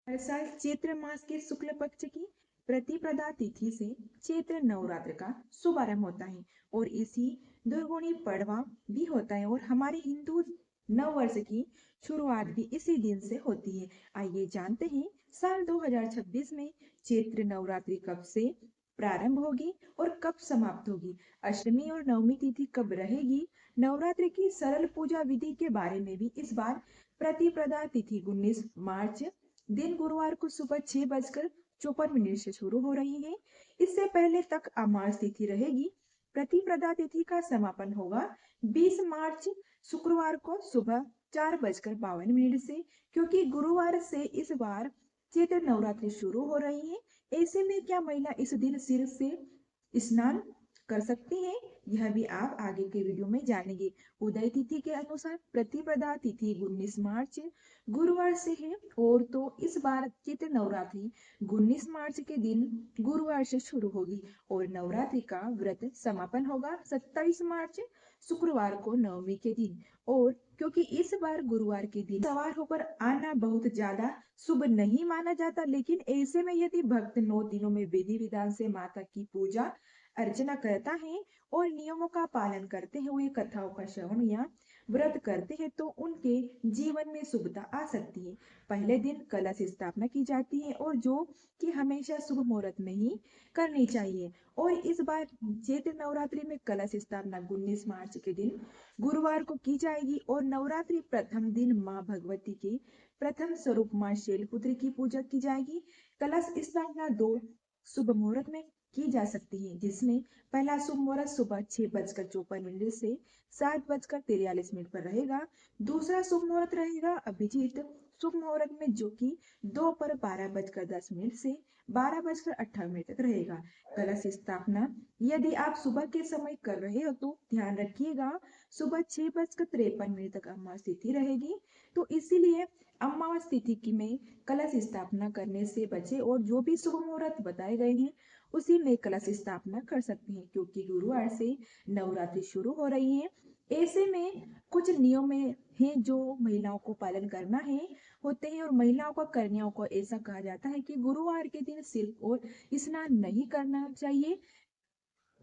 हर साल चैत्र मास के शुक्ल पक्ष की प्रतिपदा तिथि से चैत्र नवरात्र का शुभारंभ होता है और इसी दुर्गुणी पड़वा भी होता है और हमारे हिंदू नव वर्ष की शुरुआत भी इसी दिन से होती है। आइए जानते हैं साल 2026 में चैत्र नवरात्रि कब से प्रारंभ होगी और कब समाप्त होगी, अष्टमी और नवमी तिथि कब रहेगी, नवरात्रि की सरल पूजा विधि के बारे में भी इस बार प्रतिपदा तिथि 19 मार्च दिन गुरुवार को सुबह 6:54 से शुरू हो रही है। इससे पहले तक अमास तिथि रहेगी। प्रतिपदा तिथि का समापन होगा 20 मार्च शुक्रवार को सुबह 4:52 से, क्योंकि गुरुवार से इस बार चैत्र नवरात्रि शुरू हो रही है। ऐसे में क्या महिला इस दिन सिर से स्नान कर सकती हैं, यह भी आप आगे के वीडियो में जानेंगे। उदय तिथि के अनुसार प्रतिपदा तिथि 19 मार्च गुरुवार से है और तो इस बार चैत्र नवरात्रि 19 मार्च के दिन गुरुवार से शुरू होगी और नवरात्रि का व्रत समापन होगा 27 मार्च शुक्रवार को नवमी के दिन। और क्योंकि इस बार गुरुवार के दिन सवार होकर आना बहुत ज्यादा शुभ नहीं माना जाता, लेकिन ऐसे में यदि भक्त 9 दिनों में विधि विधान से माता की पूजा अर्चना करता है और नियमों का पालन करते हुए कथाओं का श्रवण या व्रत करते हैं तो उनके जीवन में शुभता आ सकती है। पहले दिन कलश स्थापना की जाती है और जो कि हमेशा शुभ मुहूर्त में ही करनी चाहिए और इस बार चैत्र नवरात्रि में कलश स्थापना 19 मार्च के दिन गुरुवार को की जाएगी और नवरात्रि प्रथम दिन माँ भगवती के प्रथम स्वरूप माँ शैलपुत्री की पूजा की जाएगी। कलश स्थापना 2 शुभ मुहूर्त में की जा सकती है, जिसमें पहला शुभ मुहूर्त सुबह 6:54 से 7:43 पर रहेगा। दूसरा शुभ मुहूर्त रहेगा अभिजीत शुभ मुहूर्त में, जो कि दोपहर 12:10 से 12:58 तक रहेगा। कलश स्थापना यदि आप सुबह के समय कर रहे हो तो ध्यान रखिएगा सुबह 6:53 तक अमावस तिथि रहेगी, तो इसीलिए अमावस तिथि की में कलश स्थापना करने से बचे और जो भी शुभ मुहूर्त बताए गए हैं उसी में कलश स्थापना कर सकते हैं, क्योंकि गुरुवार से नवरात्रि शुरू हो रही है। ऐसे में कुछ नियम हैं जो महिलाओं को पालन करना है होते हैं और महिलाओं को कन्याओं को ऐसा कहा जाता है कि गुरुवार के दिन सिर और स्नान नहीं करना चाहिए,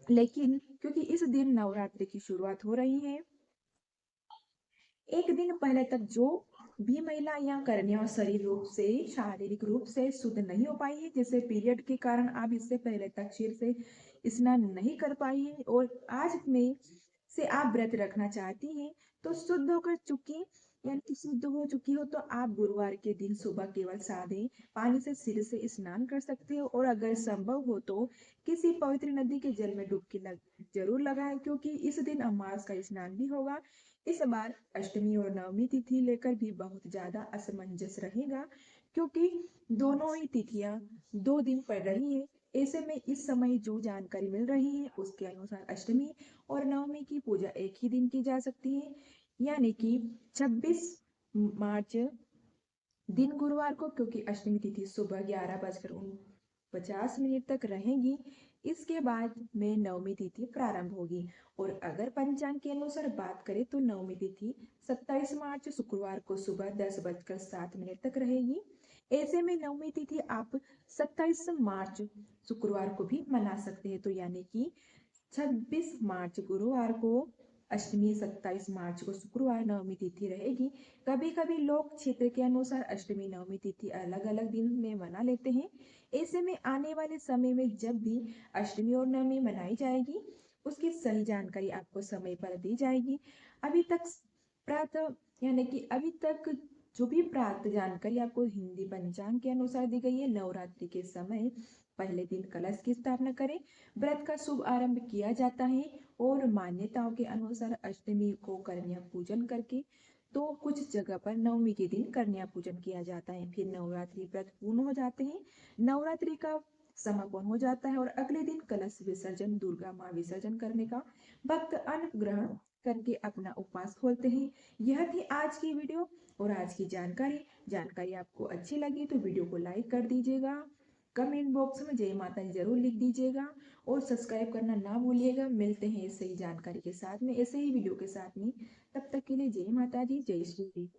लेकिन क्योंकि इस दिन नवरात्रि की शुरुआत हो रही है एक दिन पहले तक जो भी महिला या कन्या शरीर रूप से शारीरिक रूप से शुद्ध नहीं हो पाई है, जैसे पीरियड के कारण आप इससे पहले तक सिर से स्नान नहीं कर पाई है और आज में से आप व्रत रखना चाहती हैं तो शुद्ध होकर चुकी यानी कि शुद्ध हो चुकी हो तो आप गुरुवार के दिन सुबह केवल सादे पानी से सिर से स्नान कर सकते हो और अगर संभव हो तो किसी पवित्र नदी के जल में डुबकी जरूर लगाएं, क्योंकि इस दिन अमावस का स्नान भी होगा। इस बार अष्टमी और नवमी तिथि लेकर भी बहुत ज्यादा असमंजस रहेगा, क्योंकि दोनों ही तिथियां 2 दिन पड़ रही है। ऐसे में इस समय जो जानकारी मिल रही है उसके अनुसार अष्टमी और नवमी की पूजा एक ही दिन की जा सकती है, यानी कि 26 मार्च दिन गुरुवार को, क्योंकि अष्टमी तिथि सुबह 11:49 तक रहेगी। इसके बाद में नवमी तिथि प्रारंभ होगी और अगर पंचांग के अनुसार बात करें तो नवमी तिथि 27 मार्च शुक्रवार को सुबह 10:07 तक रहेगी। ऐसे में नवमी तिथि आप 27 मार्च शुक्रवार को भी मना सकते हैं, तो यानी कि 26 मार्च गुरुवार को अष्टमी, 27 मार्च को शुक्रवार नवमी तिथि रहेगी। कभी कभी लोग क्षेत्र के अनुसार अष्टमी नवमी तिथि अलग अलग दिन में मना लेते हैं। ऐसे में आने वाले समय में जब भी अष्टमी और नवमी मनाई जाएगी उसकी सही जानकारी आपको समय पर दी जाएगी। अभी तक प्रातः यानी कि अभी तक जो भी प्राप्त जानकारी आपको हिंदी पंचांग के अनुसार दी गई है, नवरात्रि के समय पहले दिन कलश की स्थापना करें, व्रत का शुभ आरंभ किया जाता है और मान्यताओं के अनुसार अष्टमी को कन्या पूजन करके तो कुछ जगह पर नवमी के दिन कन्या पूजन किया जाता है, फिर नवरात्रि व्रत पूर्ण हो जाते हैं, नवरात्रि का समापन हो जाता है और अगले दिन कलश विसर्जन, दुर्गा माँ विसर्जन करने का भक्त अन्न ग्रहण करके अपना उपवास खोलते हैं। यह थी आज की वीडियो और आज की जानकारी आपको अच्छी लगी तो वीडियो को लाइक कर दीजिएगा, कमेंट बॉक्स में जय माता दी जरूर लिख दीजिएगा और सब्सक्राइब करना ना भूलिएगा। मिलते हैं ऐसे ही जानकारी के साथ में, ऐसे ही वीडियो के साथ में, तब तक के लिए जय माता दी, जय श्री।